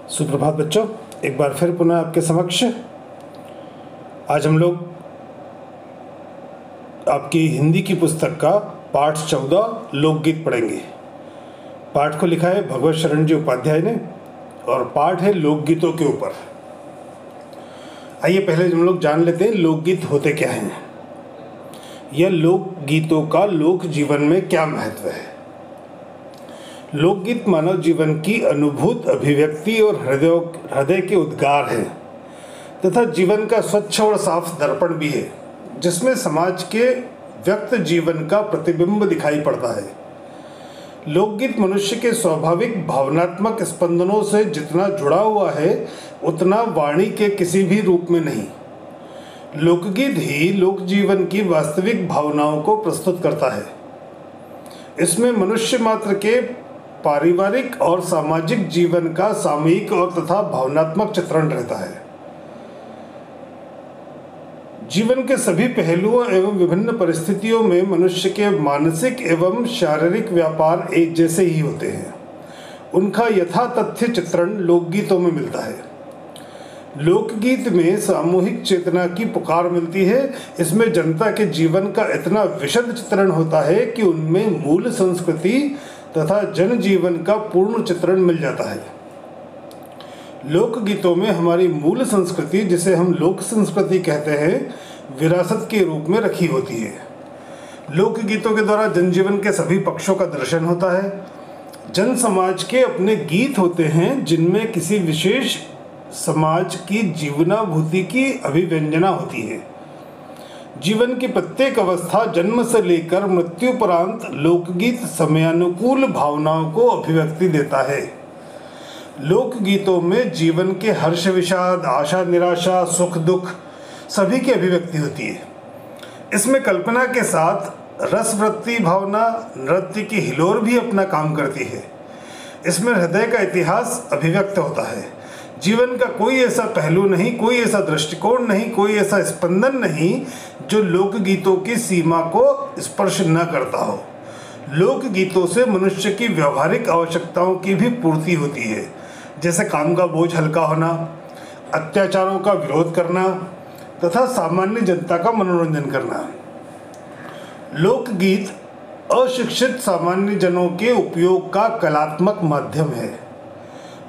सुप्रभात बच्चों, एक बार फिर पुनः आपके समक्ष आज हम लोग आपकी हिंदी की पुस्तक का पाठ 14 लोकगीत पढ़ेंगे। पाठ को लिखा है भगवत शरण जी उपाध्याय ने और पाठ है लोकगीतों के ऊपर। आइए पहले हम लोग जान लेते हैं लोकगीत होते क्या हैं। यह लोकगीतों का लोक जीवन में क्या महत्व है। लोकगीत मानव जीवन की अनुभूत अभिव्यक्ति और हृदय के उद्गार है तथा जीवन का स्वच्छ और साफ दर्पण भी है, जिसमें समाज के व्यक्त जीवन का प्रतिबिंब दिखाई पड़ता है। लोकगीत मनुष्य के स्वाभाविक भावनात्मक स्पंदनों से जितना जुड़ा हुआ है उतना वाणी के किसी भी रूप में नहीं। लोकगीत ही लोक जीवन की वास्तविक भावनाओं को प्रस्तुत करता है। इसमें मनुष्य मात्र के पारिवारिक और सामाजिक जीवन का सामयिक और तथा भावनात्मक चित्रण रहता है। जीवन के सभी पहलुओं एवं विभिन्न परिस्थितियों में मनुष्य के मानसिक एवं शारीरिक व्यापार एक जैसे ही होते हैं। उनका यथातथ्य चित्रण लोकगीतों में मिलता है। लोकगीत में सामूहिक चेतना की पुकार मिलती है। इसमें जनता के जीवन का इतना विशद चित्रण होता है कि उनमें मूल संस्कृति तथा जनजीवन का पूर्ण चित्रण मिल जाता है। लोकगीतों में हमारी मूल संस्कृति, जिसे हम लोक संस्कृति कहते हैं, विरासत के रूप में रखी होती है। लोकगीतों के द्वारा जनजीवन के सभी पक्षों का दर्शन होता है। जन समाज के अपने गीत होते हैं जिनमें किसी विशेष समाज की जीवनाभूति की अभिव्यंजना होती है। जीवन की प्रत्येक अवस्था जन्म से लेकर मृत्यु पर्यंत लोकगीत समयानुकूल भावनाओं को अभिव्यक्ति देता है। लोकगीतों में जीवन के हर्ष विषाद, आशा निराशा, सुख दुख सभी की अभिव्यक्ति होती है। इसमें कल्पना के साथ रसवृत्ति भावना, नृत्य की हिलोर भी अपना काम करती है। इसमें हृदय का इतिहास अभिव्यक्त होता है। जीवन का कोई ऐसा पहलू नहीं, कोई ऐसा दृष्टिकोण नहीं, कोई ऐसा स्पंदन नहीं जो लोकगीतों की सीमा को स्पर्श न करता हो। लोकगीतों से मनुष्य की व्यवहारिक आवश्यकताओं की भी पूर्ति होती है, जैसे काम का बोझ हल्का होना, अत्याचारों का विरोध करना तथा सामान्य जनता का मनोरंजन करना। लोकगीत अशिक्षित सामान्य जनों के उपयोग का कलात्मक माध्यम है।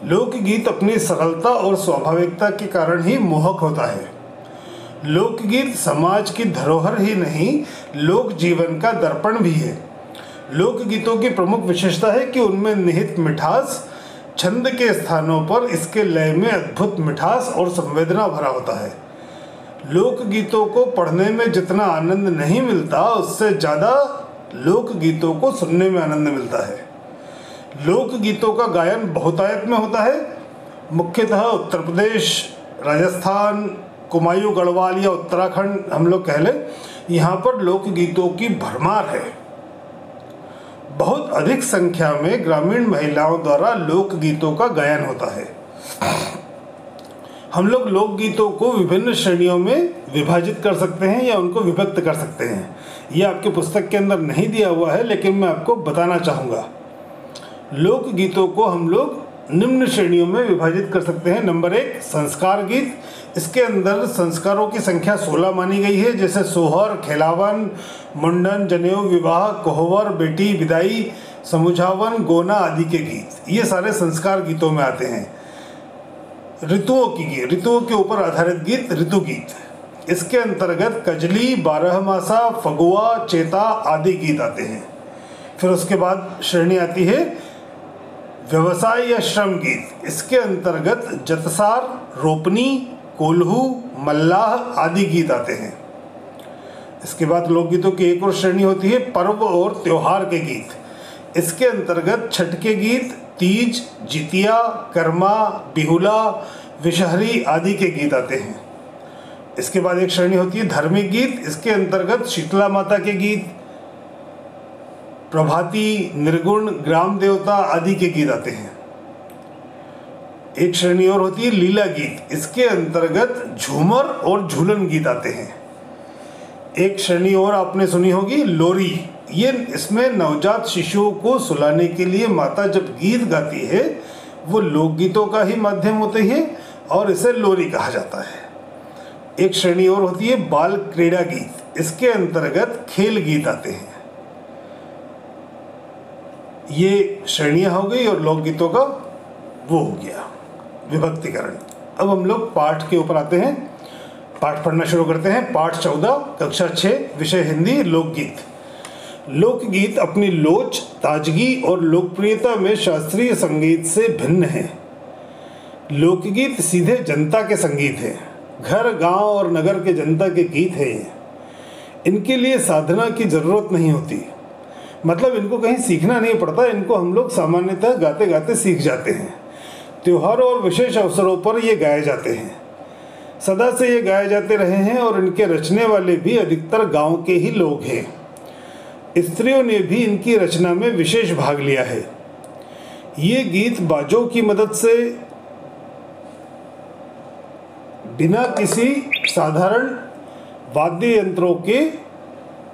लोकगीत अपनी सरलता और स्वाभाविकता के कारण ही मोहक होता है। लोकगीत समाज की धरोहर ही नहीं, लोक जीवन का दर्पण भी है। लोकगीतों की प्रमुख विशेषता है कि उनमें निहित मिठास छंद के स्थानों पर इसके लय में अद्भुत मिठास और संवेदना भरा होता है। लोकगीतों को पढ़ने में जितना आनंद नहीं मिलता, उससे ज़्यादा लोकगीतों को सुनने में आनंद मिलता है। लोकगीतों का गायन बहुतायत में होता है। मुख्यतः उत्तर प्रदेश, राजस्थान, कुमायूं गढ़वाल या उत्तराखंड हम लोग कह लें, यहाँ पर लोकगीतों की भरमार है। बहुत अधिक संख्या में ग्रामीण महिलाओं द्वारा लोकगीतों का गायन होता है। हम लोग लोकगीतों को विभिन्न श्रेणियों में विभाजित कर सकते हैं या उनको विभक्त कर सकते हैं। यह आपके पुस्तक के अंदर नहीं दिया हुआ है, लेकिन मैं आपको बताना चाहूँगा। लोकगीतों को हम लोग निम्न श्रेणियों में विभाजित कर सकते हैं। नंबर 1, संस्कार गीत। इसके अंदर संस्कारों की संख्या 16 मानी गई है, जैसे सोहर, खेलावन, मुंडन, जनेऊ, विवाह, कोहबर, बेटी विदाई, समुझावन, गोना आदि के गीत ये सारे संस्कार गीतों में आते हैं। ऋतुओं के ऊपर आधारित गीत ऋतु गीत। इसके अंतर्गत कजली, बारहमासा, फगुआ, चेता आदि गीत आते हैं। फिर उसके बाद श्रेणी आती है व्यवसाय या श्रम गीत। इसके अंतर्गत जतसार, रोपनी, कोल्हू, मल्लाह आदि गीत आते हैं। इसके बाद लोकगीतों की एक और श्रेणी होती है पर्व और त्योहार के गीत। इसके अंतर्गत छठ के गीत, तीज, जितिया, कर्मा, बिहुला, विषहरी आदि के गीत आते हैं। इसके बाद एक श्रेणी होती है धार्मिक गीत। इसके अंतर्गत शीतला माता के गीत, प्रभाती, निर्गुण, ग्राम देवता आदि के गीत आते हैं। एक श्रेणी और होती है लीला गीत। इसके अंतर्गत झूमर और झूलन गीत आते हैं। एक श्रेणी और आपने सुनी होगी लोरी। इसमें नवजात शिशुओं को सुलाने के लिए माता जब गीत गाती है वो लोकगीतों का ही माध्यम होते हैं और इसे लोरी कहा जाता है। एक श्रेणी और होती है बाल क्रीड़ा गीत, इसके अंतर्गत खेल गीत आते हैं। ये श्रेणियां हो गई और लोकगीतों का वो हो गया विभक्तिकरण। अब हम लोग पाठ के ऊपर आते हैं, पाठ पढ़ना शुरू करते हैं। पाठ 14, कक्षा 6, विषय हिंदी, लोकगीत। लोकगीत अपनी लोच, ताजगी और लोकप्रियता में शास्त्रीय संगीत से भिन्न है। लोकगीत सीधे जनता के संगीत हैं, घर, गांव और नगर के जनता के गीत हैं ये। इनके लिए साधना की ज़रूरत नहीं होती, मतलब इनको कहीं सीखना नहीं पड़ता, इनको हम लोग सामान्यतः गाते गाते सीख जाते हैं। त्योहारों और विशेष अवसरों पर ये गाए जाते हैं। सदा से ये गाए जाते रहे हैं और इनके रचने वाले भी अधिकतर गांव के ही लोग हैं। स्त्रियों ने भी इनकी रचना में विशेष भाग लिया है। ये गीत बाजों की मदद से बिना किसी साधारण वाद्य यंत्रों के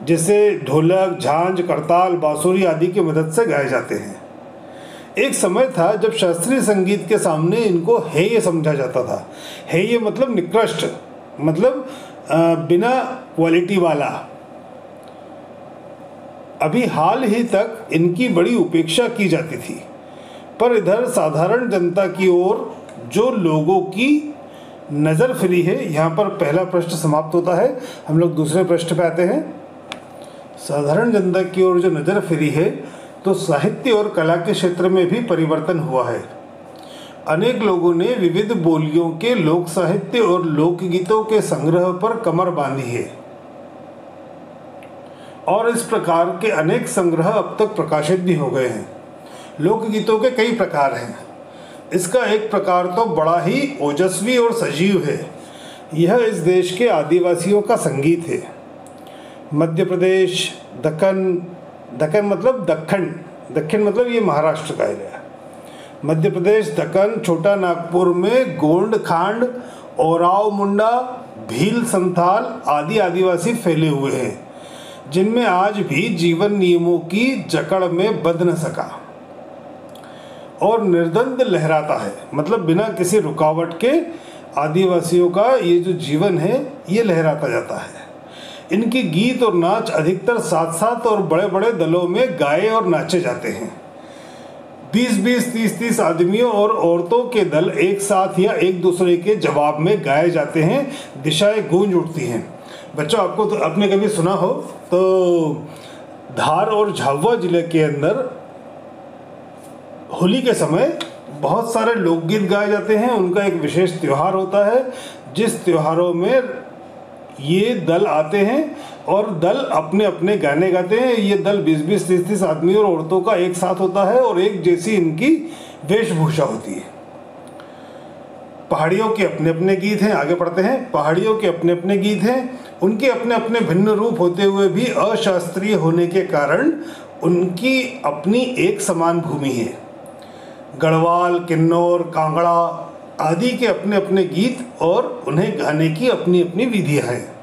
जैसे ढोलक, झांझ, करताल, बांसुरी आदि की मदद से गाए जाते हैं। एक समय था जब शास्त्रीय संगीत के सामने इनको हेय समझा जाता था। हेय मतलब निकृष्ट, मतलब बिना क्वालिटी वाला। अभी हाल ही तक इनकी बड़ी उपेक्षा की जाती थी, पर इधर साधारण जनता की ओर जो लोगों की नज़र फिरी है, यहाँ पर पहला पृष्ठ समाप्त होता है। हम लोग दूसरे पृष्ठ पे आते हैं। साधारण जनता की ओर जो नज़र फिरी है, तो साहित्य और कला के क्षेत्र में भी परिवर्तन हुआ है। अनेक लोगों ने विविध बोलियों के लोक साहित्य और लोकगीतों के संग्रह पर कमर बांधी है और इस प्रकार के अनेक संग्रह अब तक प्रकाशित भी हो गए हैं। लोकगीतों के कई प्रकार हैं। इसका एक प्रकार तो बड़ा ही ओजस्वी और सजीव है। यह इस देश के आदिवासियों का संगीत है। मध्य प्रदेश, दक्कन मतलब दक्षिण मतलब ये महाराष्ट्र का एरिया। मध्य प्रदेश, दक्कन, छोटा नागपुर में गोंड खांड, ओराव मुंडा, भील संथाल आदि आदिवासी फैले हुए हैं, जिनमें आज भी जीवन नियमों की जकड़ में बंध न सका और निर्द्वंद लहराता है। मतलब बिना किसी रुकावट के आदिवासियों का ये जो जीवन है ये लहराता जाता है। इनके गीत और नाच अधिकतर साथ साथ और बड़े बड़े दलों में गाए और नाचे जाते हैं। 20-20, 30-30 आदमियों और औरतों के दल एक साथ या एक दूसरे के जवाब में गाए जाते हैं। दिशाएं गूंज उठती हैं। बच्चों, आपको तो आपने कभी सुना हो तो धार और झाबुआ जिले के अंदर होली के समय बहुत सारे लोकगीत गाए जाते हैं। उनका एक विशेष त्यौहार होता है, जिस त्योहारों में ये दल आते हैं और दल अपने अपने गाने गाते हैं। ये दल 20-20, 30-30 आदमी और औरतों का एक साथ होता है और एक जैसी इनकी वेशभूषा होती है। पहाड़ियों के अपने अपने गीत हैं। आगे पढ़ते हैं। पहाड़ियों के अपने अपने गीत हैं। उनके अपने अपने भिन्न रूप होते हुए भी अशास्त्रीय होने के कारण उनकी अपनी एक समान भूमि है। गढ़वाल, किन्नौर, कांगड़ा आदि के अपने अपने गीत और उन्हें गाने की अपनी अपनी विधियाँ हैं।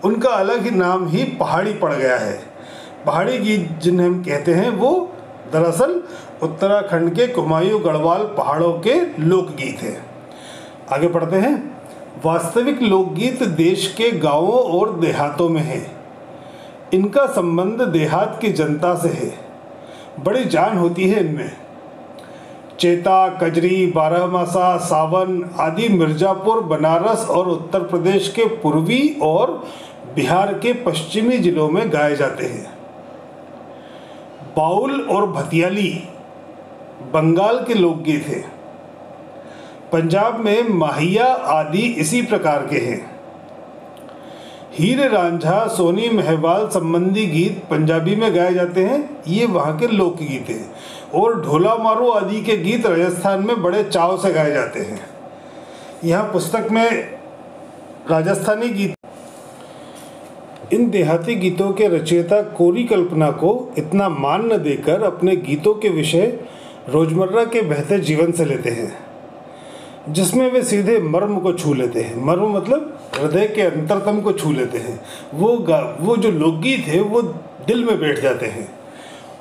उनका अलग ही नाम ही पहाड़ी पड़ गया है। पहाड़ी गीत जिन्हें हम कहते हैं वो दरअसल उत्तराखंड के कुमायूं गढ़वाल पहाड़ों के लोकगीत हैं। आगे पढ़ते हैं। वास्तविक लोकगीत देश के गांवों और देहातों में है। इनका संबंध देहात की जनता से है। बड़ी जान होती है इनमें। चेता, कजरी, बारहमासा, सावन आदि मिर्जापुर, बनारस और उत्तर प्रदेश के पूर्वी और बिहार के पश्चिमी जिलों में गाए जाते हैं। बाउल और भतियाली बंगाल के लोकगीत हैं। पंजाब में माहिया आदि इसी प्रकार के हैं। हीर रांझा, सोनी महवाल संबंधी गीत पंजाबी में गाए जाते हैं। ये वहाँ के लोकगीत हैं। और ढोला मारू आदि के गीत राजस्थान में बड़े चाव से गाए जाते हैं। यहाँ पुस्तक में राजस्थानी गीत। इन देहाती गीतों के रचयिता कोरी कल्पना को इतना मान न देकर अपने गीतों के विषय रोजमर्रा के बहते जीवन से लेते हैं, जिसमें वे सीधे मर्म को छू लेते हैं। मर्म मतलब हृदय के अंतरतम को छू लेते हैं। वो जो लोकगीत है वो दिल में बैठ जाते हैं।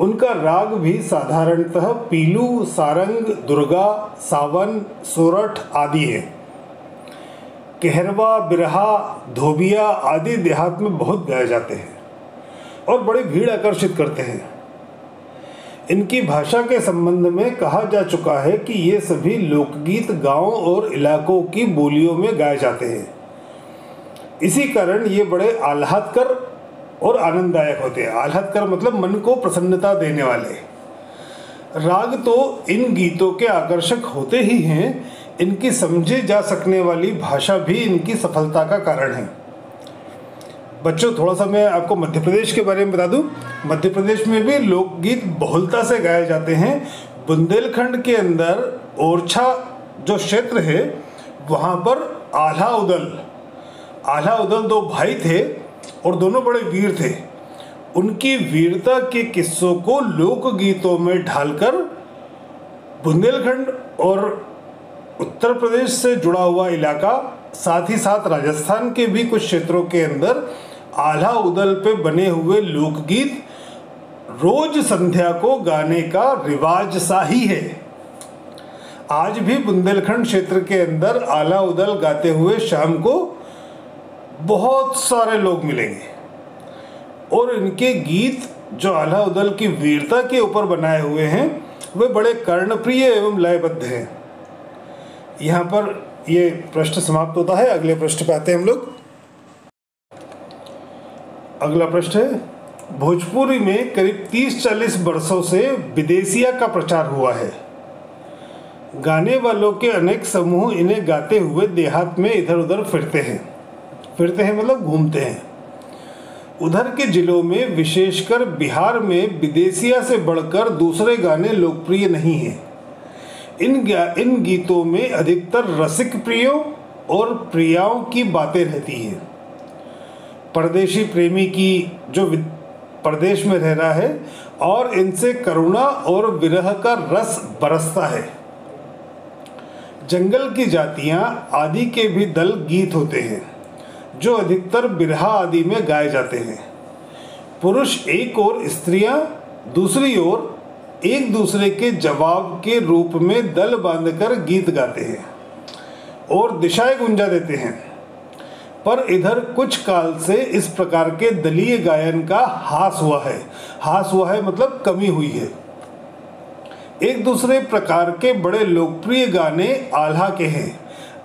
उनका राग भी साधारणतः पीलू, सारंग, दुर्गा, सावन, सोरठ आदि है। कहरवा, बिरहा, धोबिया आदि देहात में बहुत गाए जाते हैं और बड़ी भीड़ आकर्षित करते हैं। इनकी भाषा के संबंध में कहा जा चुका है कि ये सभी लोकगीत गांव और इलाकों की बोलियों में गाए जाते हैं। इसी कारण ये बड़े आह्लादकर और आनंददायक होते हैं। आह्लादकर मतलब मन को प्रसन्नता देने वाले। राग तो इन गीतों के आकर्षक होते ही हैं, इनकी समझे जा सकने वाली भाषा भी इनकी सफलता का कारण है। बच्चों, थोड़ा सा मैं आपको मध्य प्रदेश के बारे में बता दूं। मध्य प्रदेश में भी लोकगीत बहुलता से गाए जाते हैं। बुंदेलखंड के अंदर ओरछा जो क्षेत्र है, वहाँ पर आल्हा उदल दो भाई थे और दोनों बड़े वीर थे। उनकी वीरता के किस्सों को लोकगीतों में ढालकर बुंदेलखंड और उत्तर प्रदेश से जुड़ा हुआ इलाका, साथ ही साथ राजस्थान के भी कुछ क्षेत्रों के अंदर आल्हा उदल पे बने हुए लोकगीत रोज संध्या को गाने का रिवाज सा ही है। आज भी बुंदेलखंड क्षेत्र के अंदर आल्हा उदल गाते हुए शाम को बहुत सारे लोग मिलेंगे और इनके गीत जो आल्हा उदल की वीरता के ऊपर बनाए हुए हैं वे बड़े कर्णप्रिय एवं लयबद्ध हैं। यहाँ पर ये पृष्ठ समाप्त होता है। अगले पृष्ठ पे आते हैं हम लोग। अगला पृष्ठ है, भोजपुरी में करीब 30-40 वर्षों से विदेशिया का प्रचार हुआ है। गाने वालों के अनेक समूह इन्हें गाते हुए देहात में इधर उधर फिरते हैं मतलब घूमते हैं। उधर के जिलों में, विशेषकर बिहार में, विदेशिया से बढ़कर दूसरे गाने लोकप्रिय नहीं हैं। इन गीतों में अधिकतर रसिक प्रियों और प्रियाओं की बातें रहती हैं। परदेशी प्रेमी की जो परदेश में रह रहा है और इनसे करुणा और विरह का रस बरसता है। जंगल की जातियां आदि के भी दल गीत होते हैं जो अधिकतर बिरहा आदि में गाए जाते हैं। पुरुष एक ओर, स्त्रियां दूसरी ओर एक दूसरे के जवाब के रूप में दल बांधकर गीत गाते हैं और दिशाएं गुंजा देते हैं। पर इधर कुछ काल से इस प्रकार के दलीय गायन का हास हुआ है मतलब कमी हुई है। एक दूसरे प्रकार के बड़े लोकप्रिय गाने आल्हा के हैं।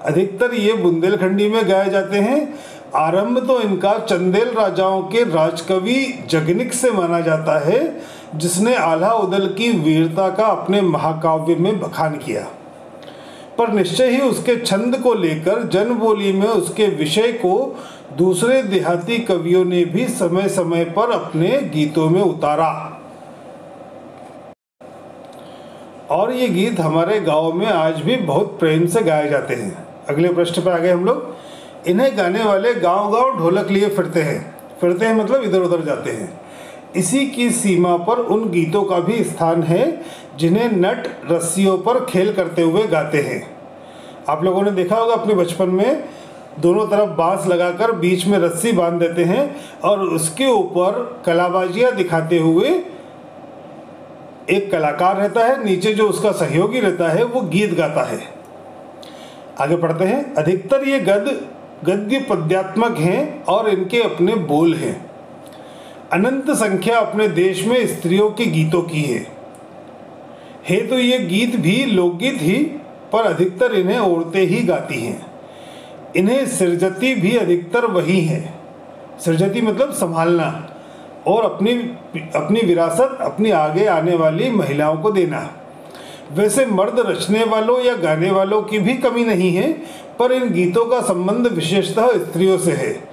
अधिकतर ये बुंदेलखंडी में गाए जाते हैं। आरंभ तो इनका चंदेल राजाओं के राजकवि जगनिक से माना जाता है, जिसने आल्हा उदल की वीरता का अपने महाकाव्य में बखान किया। पर निश्चय ही उसके छंद को लेकर जनबोली में उसके विषय को दूसरे देहाती कवियों ने भी समय समय पर अपने गीतों में उतारा और ये गीत हमारे गांव में आज भी बहुत प्रेम से गाए जाते हैं। अगले पृष्ठ पर आ गए हम लोग। इन्हें गाने वाले गांव-गांव ढोलक लिए फिरते हैं मतलब इधर उधर जाते हैं। इसी की सीमा पर उन गीतों का भी स्थान है जिन्हें नट रस्सियों पर खेल करते हुए गाते हैं। आप लोगों ने देखा होगा अपने बचपन में, दोनों तरफ बांस लगाकर बीच में रस्सी बांध देते हैं और उसके ऊपर कलाबाजियां दिखाते हुए एक कलाकार रहता है, नीचे जो उसका सहयोगी रहता है वो गीत गाता है। आगे पढ़ते हैं। अधिकतर ये गद्य पद्यात्मक हैं और इनके अपने बोल हैं। अनंत संख्या अपने देश में स्त्रियों के गीतों की है तो ये गीत भी लोकगीत ही, पर अधिकतर इन्हें औरतें ही गाती हैं। इन्हें सृजती भी अधिकतर वही है। सृजती मतलब संभालना और अपनी विरासत अपनी आगे आने वाली महिलाओं को देना। वैसे मर्द रचने वालों या गाने वालों की भी कमी नहीं है, पर इन गीतों का संबंध विशेषतः स्त्रियों से है।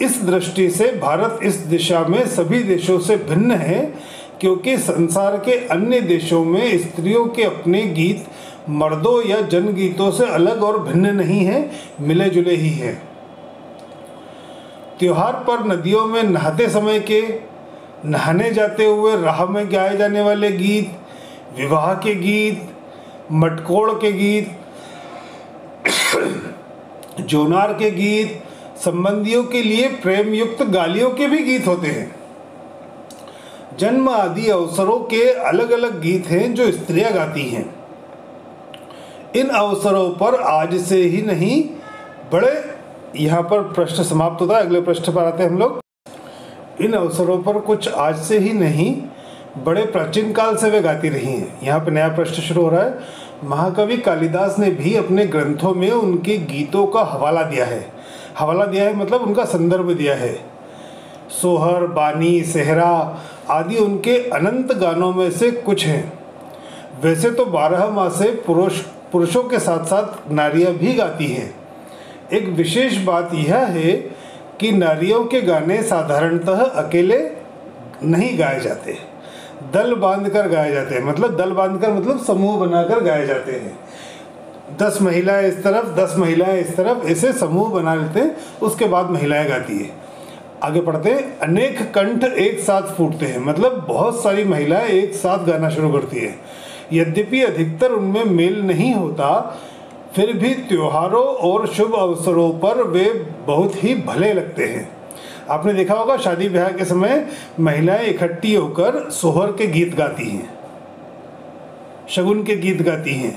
इस दृष्टि से भारत इस दिशा में सभी देशों से भिन्न है, क्योंकि संसार के अन्य देशों में स्त्रियों के अपने गीत मर्दों या जनगीतों से अलग और भिन्न नहीं है, मिले जुले ही हैं। त्योहार पर नदियों में नहाते समय के, नहाने जाते हुए राह में गाए जाने वाले गीत, विवाह के गीत, मटकोड़ के गीत, जोनार के गीत, संबंधियों के लिए प्रेम युक्त गालियों के भी गीत होते हैं। जन्म आदि अवसरों के अलग अलग गीत हैं जो स्त्रियां गाती हैं। इन अवसरों पर आज से ही नहीं बड़े, यहाँ पर प्रश्न समाप्त होता है, अगले प्रश्न पर आते हैं हम लोग। इन अवसरों पर कुछ आज से ही नहीं बड़े प्राचीन काल से वे गाती रही हैं। यहाँ पर नया प्रश्न शुरू हो रहा है। महाकवि कालिदास ने भी अपने ग्रंथों में उनके गीतों का हवाला दिया है। हवाला दिया है मतलब उनका संदर्भ दिया है। सोहर, बानी, सेहरा आदि उनके अनंत गानों में से कुछ हैं। वैसे तो 12 मासे पुरुषों के साथ साथ नारियां भी गाती हैं। एक विशेष बात यह है कि नारियों के गाने साधारणतः अकेले नहीं गाए जाते, दल बांधकर गाए जाते हैं। मतलब दल बांधकर मतलब समूह बनाकर गाए जाते हैं। 10 महिलाएं इस तरफ, 10 महिलाएं इस तरफ, ऐसे समूह बना लेते हैं। उसके बाद महिलाएं गाती है। आगे पढ़ते हैं। अनेक कंठ एक साथ फूटते हैं, मतलब बहुत सारी महिलाएं एक साथ गाना शुरू करती है। यद्यपि अधिकतर उनमें मेल नहीं होता, फिर भी त्योहारों और शुभ अवसरों पर वे बहुत ही भले लगते हैं। आपने देखा होगा शादी ब्याह के समय महिलाएं इकट्ठी होकर सोहर के गीत गाती हैं, शगुन के गीत गाती हैं,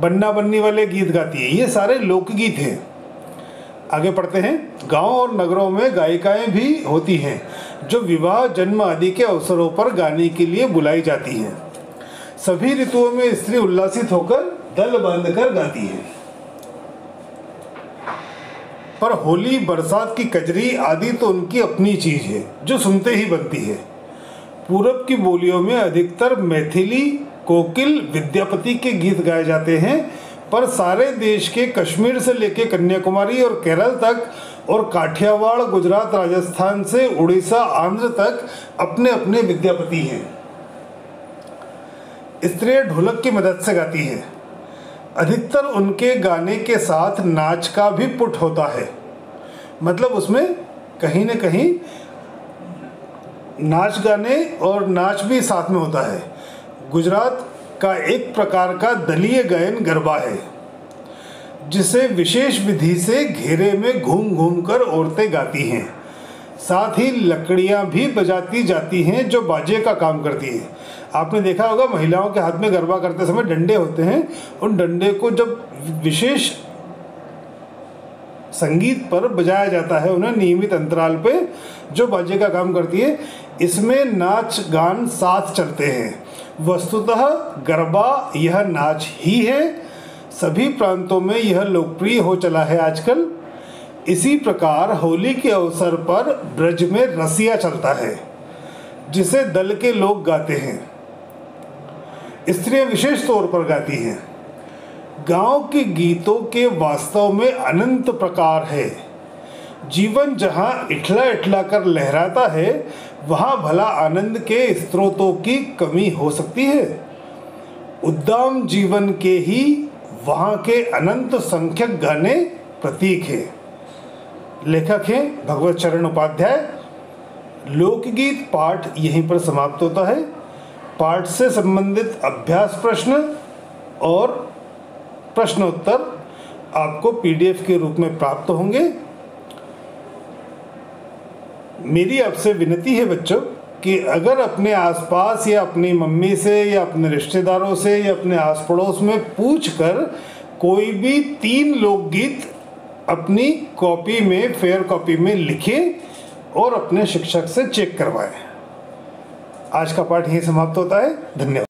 बन्ना बन्नी वाले गीत गाती हैं। ये सारे लोकगीत हैं। आगे पढ़ते हैं। गांव और नगरों में गायिकाएं भी होती हैं जो विवाह, जन्म आदि के अवसरों पर गाने के लिए बुलाई जाती हैं। सभी ऋतुओं में स्त्री उल्लासित होकर दल बांधकर गाती है। पर होली, बरसात की कजरी आदि तो उनकी अपनी चीज है जो सुनते ही बनती है। पूरब की बोलियों में अधिकतर मैथिली, कोकिल, विद्यापति के गीत गाए जाते हैं, पर सारे देश के कश्मीर से लेकर कन्याकुमारी और केरल तक और काठियावाड़, गुजरात, राजस्थान से उड़ीसा, आंध्र तक अपने अपने विद्यापति हैं। स्त्रियां ढोलक की मदद से गाती हैं। अधिकतर उनके गाने के साथ नाच का भी पुट होता है, मतलब उसमें कहीं न कहीं नाच गाने और नाच भी साथ में होता है। गुजरात का एक प्रकार का दलीय गायन गरबा है, जिसे विशेष विधि से घेरे में घूम घूम कर औरतें गाती हैं। साथ ही लकड़ियां भी बजाती जाती हैं जो बाजे का काम करती है। आपने देखा होगा महिलाओं के हाथ में गरबा करते समय डंडे होते हैं। उन डंडे को जब विशेष संगीत पर बजाया जाता है, उन्हें नियमित अंतराल पे, जो बाजे का काम करती है। इसमें नाच गान साथ चलते हैं। वस्तुतः गरबा यह नाच ही है। सभी प्रांतों में यह लोकप्रिय हो चला है आजकल। इसी प्रकार होली के अवसर पर ब्रज में रसिया चलता है, जिसे दल के लोग गाते हैं। स्त्रियां विशेष तौर पर गाती हैं। गांव के गीतों के वास्तव में अनंत प्रकार है। जीवन जहां इठला इठला कर लहराता है, वहां भला आनंद के स्रोतों की कमी हो सकती है। उद्दाम जीवन के ही वहां के अनंत संख्यक गाने प्रतीक है। लेखक हैं भगवत चरण उपाध्याय। लोकगीत पाठ यहीं पर समाप्त होता है। पाठ से संबंधित अभ्यास प्रश्न और प्रश्नोत्तर आपको PDF के रूप में प्राप्त होंगे। मेरी आपसे विनती है बच्चों कि अगर अपने आसपास या अपनी मम्मी से या अपने रिश्तेदारों से या अपने आस पड़ोस में पूछकर कोई भी 3 लोकगीत अपनी कॉपी में, फेयर कॉपी में लिखें और अपने शिक्षक से चेक करवाएं। आज का पाठ यहीं समाप्त होता है। धन्यवाद।